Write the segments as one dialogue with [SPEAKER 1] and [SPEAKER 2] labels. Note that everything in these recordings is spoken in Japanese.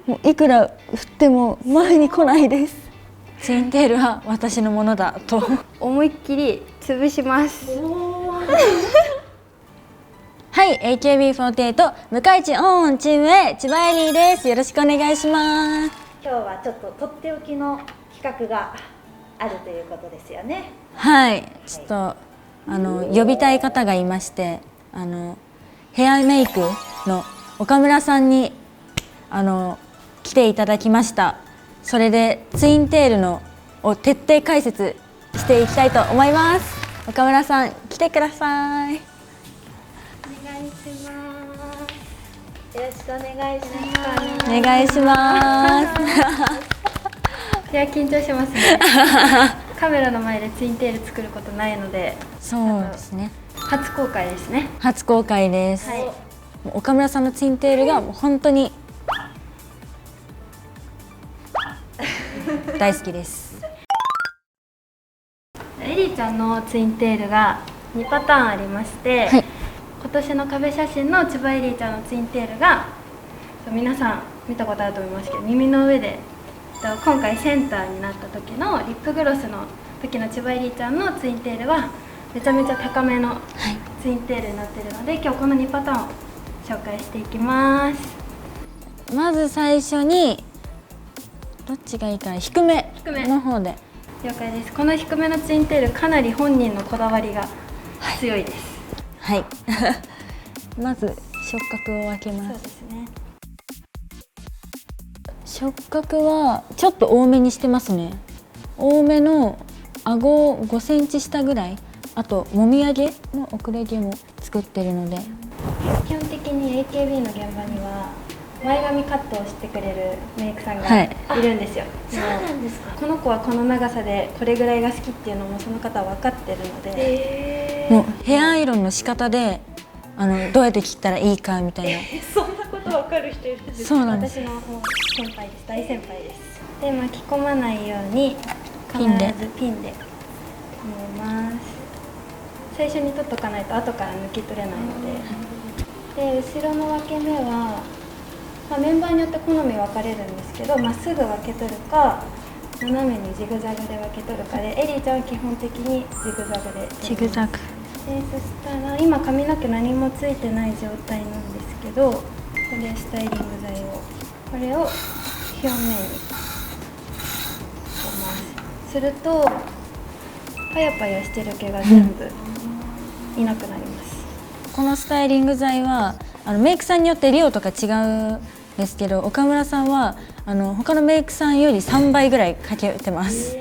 [SPEAKER 1] もういくら振っても前に来ないです。ツインテールは私のものだと
[SPEAKER 2] 思いっきり潰します。
[SPEAKER 1] はい、AKB48 向井地オンチーム A 千葉エリーです。よろしくお願いします。
[SPEAKER 3] 今日はちょっととっておきの企画があるということですよね。
[SPEAKER 1] はい、ちょっと呼びたい方がいまして、ヘアメイクの岡村さんに来ていただきました。それでツインテールのを徹底解説していきたいと思います。岡村さん来てください。
[SPEAKER 2] お願いします。
[SPEAKER 3] よろしくお願いします。
[SPEAKER 1] お願いします。
[SPEAKER 2] いや緊張しますね。カメラの前でツインテール作ることないので、
[SPEAKER 1] そうですね。
[SPEAKER 2] 初公開ですね。
[SPEAKER 1] 初公開です。
[SPEAKER 2] はい、
[SPEAKER 1] もう岡村さんのツインテールがもう本当に大好きです。
[SPEAKER 2] エリーちゃんのツインテールが2パターンありまして、
[SPEAKER 1] はい、
[SPEAKER 2] 今年の壁写真の千葉エリーちゃんのツインテールが皆さん見たことあると思いますけど、耳の上で今回センターになった時のリップグロスの時の千葉エリーちゃんのツインテールはめちゃめちゃ高めのツインテールになっているので、今日この2パターンを紹介していきます。
[SPEAKER 1] まず最初にどっちがいいかな、低めの方で。
[SPEAKER 2] 了解です。この低めのツインテールかなり本人のこだわりが強いです。
[SPEAKER 1] はい、まず触覚を分けます。
[SPEAKER 2] そうですね。
[SPEAKER 1] 触覚はちょっと多めにしてますね。多めの顎を5センチ下ぐらい、あともみあげの遅れ毛も作ってるので。
[SPEAKER 2] 基本的に AKB の現場には前髪カットをしてくれるメイクさんがいるんですよ。
[SPEAKER 3] そうなんですか。
[SPEAKER 2] この子はこの長さでこれぐらいが好きっていうのもその方は分かってるので、
[SPEAKER 1] もうヘアアイロンの仕方でどうやって切ったらいいかみたいな。
[SPEAKER 3] そんなことわかる人いるんですか。
[SPEAKER 1] そうなんです。
[SPEAKER 2] 私のもう先輩です。大先輩です。で、巻き込まないように必
[SPEAKER 1] ピンで
[SPEAKER 2] ずピンで留めます。最初に取っとかないと後から抜き取れないので。で、後ろの分け目は、メンバーによって好み分かれるんですけど、まっすぐ分け取るか斜めにジグザグで分け取るかで、エリーちゃんは基本的にジグザグで。
[SPEAKER 1] ジグザグ。
[SPEAKER 2] で、そしたら今髪の毛何もついてない状態なんですけど、ここでスタイリング剤をこれを表面につけます。するとパヤパヤしてる毛が全部いなくなります。
[SPEAKER 1] このスタイリング剤はメイクさんによって量とか違うんですけど、岡村さんは他のメイクさんより3倍ぐらいかけてます。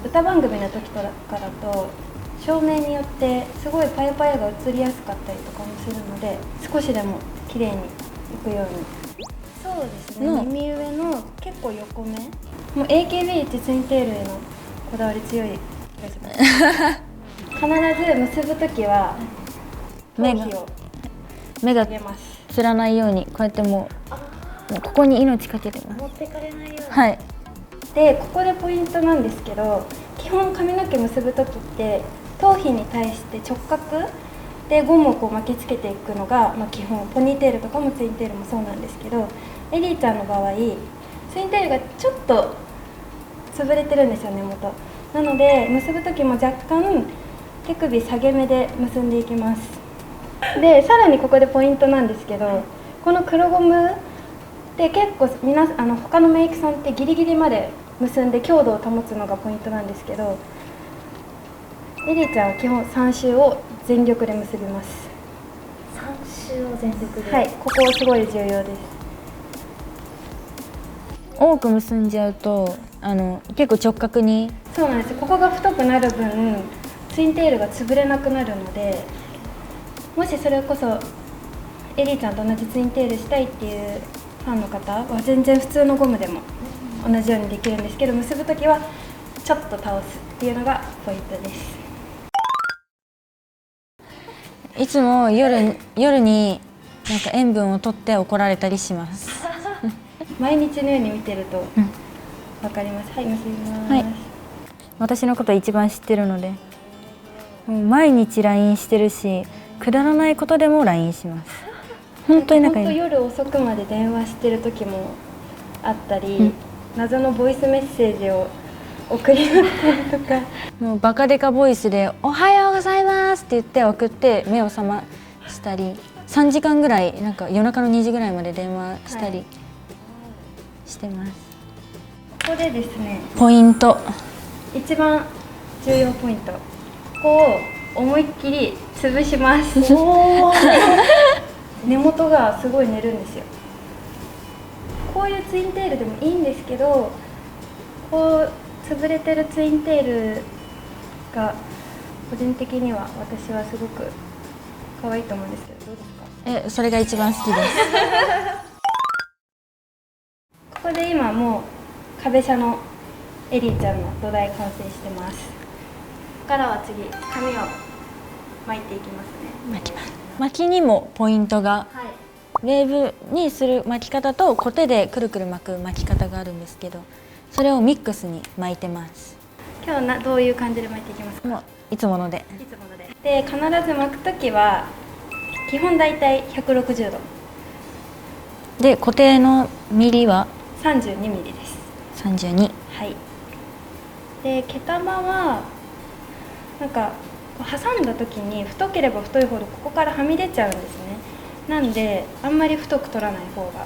[SPEAKER 2] 歌番組の時とかだと照明によってすごいパヤパヤが映りやすかったりとかもするので、少しでも綺麗にいくように。そうですね、耳上の結構横目、もう AKB ってツインテールへのこだわり強い気がします必ず結ぶ時は頭皮を
[SPEAKER 1] 目が
[SPEAKER 2] 上げます。
[SPEAKER 1] つらないようにこうやってもうここに命かけてます。
[SPEAKER 3] 持ってかれないように。
[SPEAKER 1] はい。
[SPEAKER 2] で、ここでポイントなんですけど、基本髪の毛結ぶ時って頭皮に対して直角でゴムをこう巻きつけていくのが、基本。ポニーテールとかもツインテールもそうなんですけど、エリーちゃんの場合ツインテールがちょっと潰れてるんですよ、根元。なので結ぶ時も若干手首下げ目で結んでいきます。で、さらにここでポイントなんですけど、この黒ゴムで結構他のメイクさんってギリギリまで結んで強度を保つのがポイントなんですけど、エリーちゃんは基本3周を全力で結びます。
[SPEAKER 3] 3周を全力で。
[SPEAKER 2] はい、ここすごい重要です。
[SPEAKER 1] 多く結んじゃうと結構直角に。
[SPEAKER 2] そうなんです。ここが太くなる分ツインテールが潰れなくなるので、もしそれこそエリーちゃんと同じツインテールしたいっていうファンの方は全然普通のゴムでも同じようにできるんですけど、結ぶ時はちょっと倒すっていうのがポイントです。
[SPEAKER 1] いつも夜になんか塩分を取って怒られたりします
[SPEAKER 2] 毎日のように見てるとわかります。はい、結びます。
[SPEAKER 1] はい、私のこと一番知ってるので、もう毎日 LINE してるし、くだらないことでも LINE します。本当に仲いい。
[SPEAKER 2] 夜遅くまで電話してる時もあったり、
[SPEAKER 1] うん、
[SPEAKER 2] 謎のボイスメッセージを送り合ったりとか、
[SPEAKER 1] もうバカデカボイスで「おはようございます」って言って送って目を覚ましたり、3時間ぐらいなんか夜中の2時ぐらいまで電話したりしてます。
[SPEAKER 2] ここでですね、
[SPEAKER 1] ポイント、
[SPEAKER 2] 一番重要ポイント、ここを思いっきり潰します。根元がすごい寝るんですよ。こういうツインテールでもいいんですけど、こう潰れてるツインテールが個人的には私はすごく可愛いと思うんですけど、どうですか？
[SPEAKER 1] それが一番好きです。
[SPEAKER 2] ここで今もう壁車のエリーちゃんの土台完成してます。ここからは次紙を巻いていきますね。
[SPEAKER 1] 巻きます。巻きにもポイントが、
[SPEAKER 2] はい。
[SPEAKER 1] ウェーブにする巻き方とコテでくるくる巻く巻き方があるんですけど、それをミックスに巻いてます。
[SPEAKER 2] 今日どういう感じで巻いていきますか？
[SPEAKER 1] もういつもので。
[SPEAKER 2] いつもので。で、必ず巻くときは基本だいたい160度。
[SPEAKER 1] で固定のミリは
[SPEAKER 2] 32ミリです。
[SPEAKER 1] 32。
[SPEAKER 2] はい。で、毛玉はなんか挟んだ時に太ければ太いほどここからはみ出ちゃうんですね。なんであんまり太く取らない方が、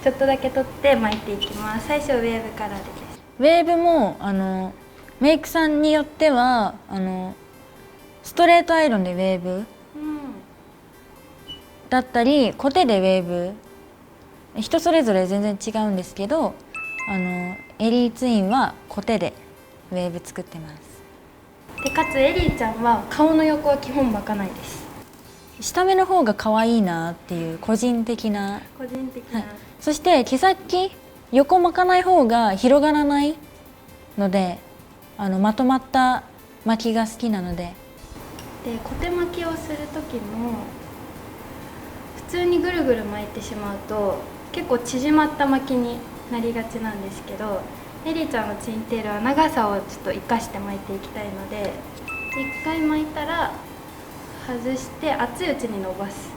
[SPEAKER 2] ちょっとだけ取って巻いていきます。最初ウェーブからです。
[SPEAKER 1] ウェーブもメイクさんによってはストレートアイロンでウェーブ
[SPEAKER 2] うん。
[SPEAKER 1] だったりコテでウェーブ、人それぞれ全然違うんですけど、エリーツインはコテでウェーブ作ってます。
[SPEAKER 2] でかつエリーちゃんは顔の横は基本巻かないです。
[SPEAKER 1] 下目の方が可愛いなっていう個人的な、
[SPEAKER 2] 個人的な、
[SPEAKER 1] はい、そして毛先横巻かない方が広がらないので、まとまった巻きが好きなので。
[SPEAKER 2] でコテ巻きをする時も普通にぐるぐる巻いてしまうと結構縮まった巻きになりがちなんですけど、エリーちゃんのツインテールは長さをちょっと生かして巻いていきたいので、1回巻いたら外して熱いうちに伸ばす。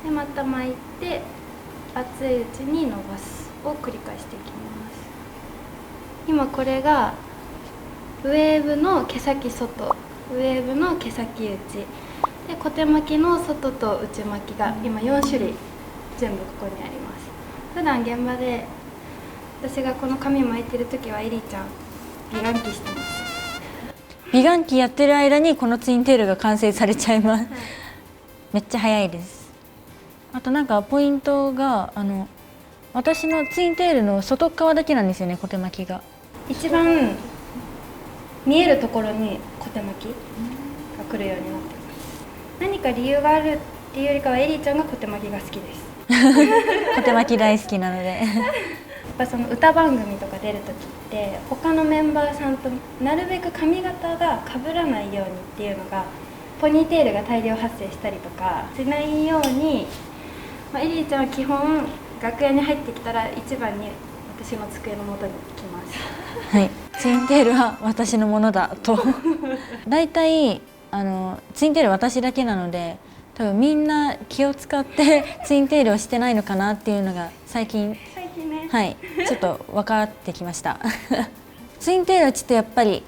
[SPEAKER 2] でまた巻いて熱いうちに伸ばすを繰り返していきます。今これがウェーブの毛先外、ウェーブの毛先内でコテ巻きの外と内巻きが今4種類全部ここにあります。普段現場で私がこの髪巻いてる時はエリーちゃん美顔器してます。
[SPEAKER 1] 美顔器やってる間にこのツインテールが完成されちゃいます。めっちゃ早いです。あとなんかポイントが私のツインテールの外側だけなんですよね、コテ巻きが。
[SPEAKER 2] 一番見えるところにコテ巻きが来るようになってます。何か理由があるっていうよりかはエリーちゃんがコテ巻きが好きです。
[SPEAKER 1] コテ巻き大好きなので。
[SPEAKER 2] やっぱその歌番組とか出る時って他のメンバーさんとなるべく髪型が被らないようにっていうのが、ポニーテールが大量発生したりとかしないように、エリーちゃんは基本楽屋に入ってきたら一番に私の机の元に来ます。
[SPEAKER 1] はい、ツインテールは私のものだと。だいたいツインテール私だけなので、多分みんな気を使ってツインテールをしてないのかなっていうのが最近
[SPEAKER 2] ね、
[SPEAKER 1] はい、ちょっと分かってきました。ツインテールはちょっとやっぱり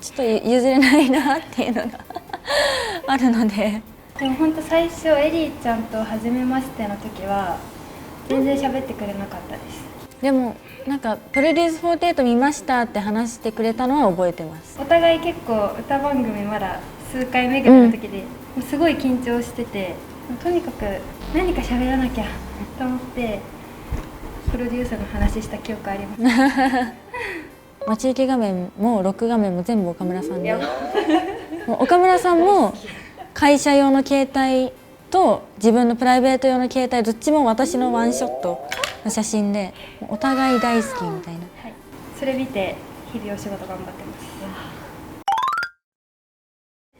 [SPEAKER 1] ちょっと譲れないなっていうのがあるので。
[SPEAKER 2] でも本当最初エリーちゃんと初めましての時は全然喋ってくれなかったです。
[SPEAKER 1] でもなんかプロデュース48見ましたって話してくれたのは覚えてます。
[SPEAKER 2] お互い結構歌番組まだ数回目ぐらいの時で、もうすごい緊張してて、とにかく何か喋らなきゃと思ってプロデューサーの話した記憶あります。
[SPEAKER 1] 待ち受け画面もロック画面も全部岡村さんで、もう岡村さんも会社用の携帯と自分のプライベート用の携帯どっちも私のワンショットの写真で、お互い大好きみたいな、
[SPEAKER 2] はい、それ見て日々お仕事頑張ってます。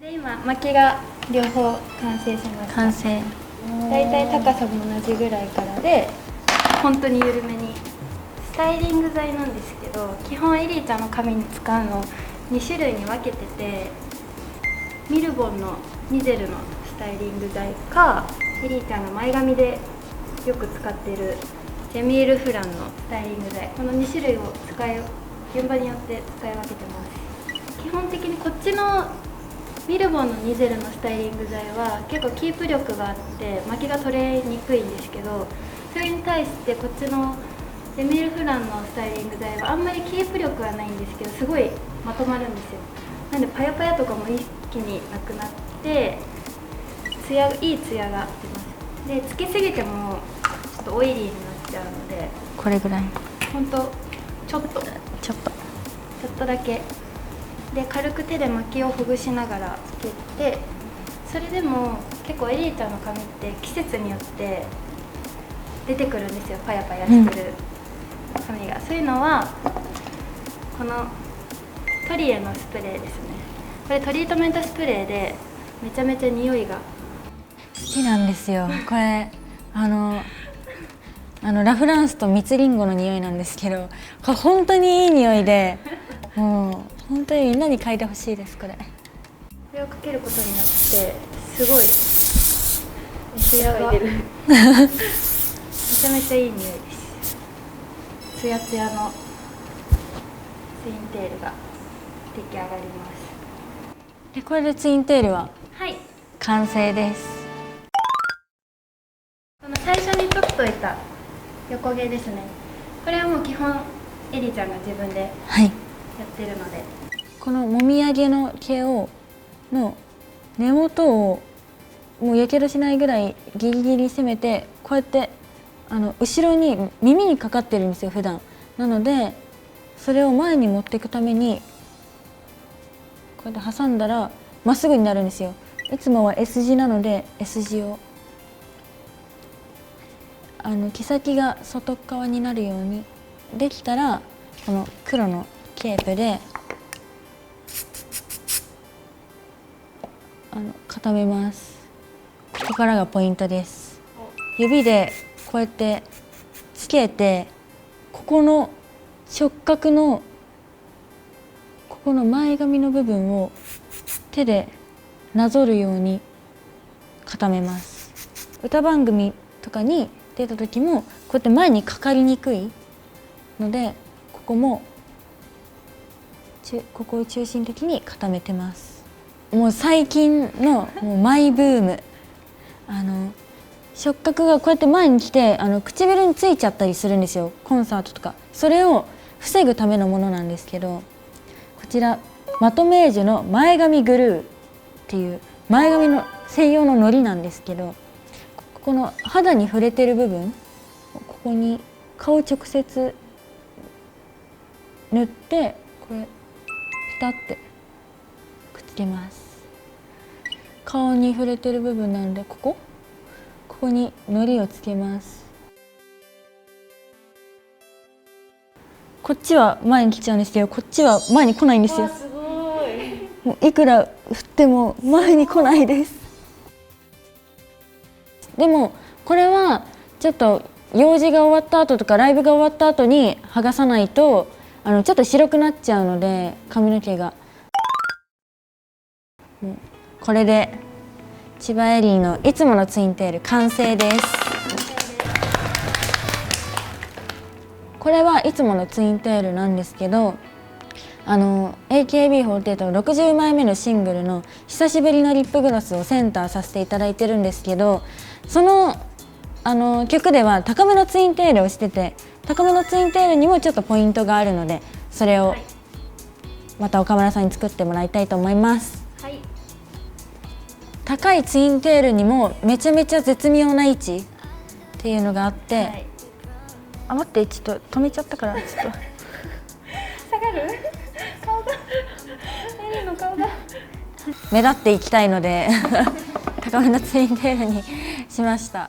[SPEAKER 2] で今巻きが両方完成しました。
[SPEAKER 1] 完成。
[SPEAKER 2] だいたい高さも同じぐらいからで、本当に緩めにスタイリング剤なんですけど、基本エリーちゃんの髪に使うの2種類に分けてて、ミルボンのミゼルのスタイリング剤か、エリーちゃんが前髪でよく使っているチエミール・フランのスタイリング剤、この2種類を現場によって使い分けてます。基本的にこっちのミルボンのニゼルのスタイリング剤は結構キープ力があって巻きが取れにくいんですけど、それに対してこっちのエミール・フランのスタイリング剤はあんまりキープ力はないんですけど、すごいまとまるんですよ。なんでパヤパヤとかも一気になくなっていいツヤが出ます。でつけすぎてもちょっとオイリーになっちゃうので、
[SPEAKER 1] これぐらい、
[SPEAKER 2] ほんとちょっとだけで軽く手で巻きをほぐしながらつけて、それでも結構エリーちゃんの髪って季節によって出てくるんですよ、パヤパヤしてる髪が。そういうのはこのトリエのスプレーですね。これトリートメントスプレーでめちゃめちゃ匂いが
[SPEAKER 1] 好きなんですよ。これラフランスと蜜りんごの匂いなんですけど、これ本当にいい匂いで、もう本当にみんなに嗅いでほしいです。これ
[SPEAKER 2] をかけることによってすごいツヤがめちゃめちゃいい匂いです。ツヤツヤのツインテールが出来上がります。
[SPEAKER 1] でこれでツインテールは
[SPEAKER 2] はい、
[SPEAKER 1] 完成です。
[SPEAKER 2] この最初に取っといた横毛ですね。これはもう基本エリちゃんが自分でやってるので、
[SPEAKER 1] このもみあげの毛の根元をもうやけどしないぐらいギリギリ攻めて、こうやって後ろに耳にかかってるんですよ普段。なのでそれを前に持っていくためにこうやって挟んだらまっすぐになるんですよ。いつもは S 字なので S 字を毛先が外側になるようにできたら、この黒のケープで固めます。ここからがポイントです。指でこうやってつけて、ここの触覚のここの前髪の部分を手でなぞるように固めます。歌番組とかに出た時もこうやって前にかかりにくいので、ここを中心的に固めてます。もう最近のもうマイブーム、触覚がこうやって前に来て唇についちゃったりするんですよ、コンサートとか。それを防ぐためのものなんですけど、こちらマトメージュの前髪グルーっていう前髪の専用ののりなんですけど、この肌に触れてる部分、ここに顔直接塗って、これピタってくっつけます。顔に触れてる部分なんで、ここにのりをつけます。こっちは前に来ちゃうんですけど、こっちは前に来ないんですよ。
[SPEAKER 3] すごい。
[SPEAKER 1] もういくら振っても前に来ないです。でもこれはちょっと用事が終わった後とかライブが終わった後に剥がさないとちょっと白くなっちゃうので、髪の毛が。これで千葉エリーのいつものツインテール完成です。これはいつものツインテールなんですけど、AKB48 の60枚目のシングルの「久しぶりのリップグロス」をセンターさせていただいてるんですけど、その曲では高めのツインテールをしてて、高めのツインテールにもちょっとポイントがあるので、それをまた岡村さんに作ってもらいたいと思います。
[SPEAKER 2] はい、
[SPEAKER 1] 高いツインテールにもめちゃめちゃ絶妙な位置っていうのがあって、
[SPEAKER 2] はい、
[SPEAKER 1] 待って、ちょっと止めちゃったから、ちょっと
[SPEAKER 2] 下がる顔がエリの顔が
[SPEAKER 1] 目立っていきたいので高めのツインテールにしました。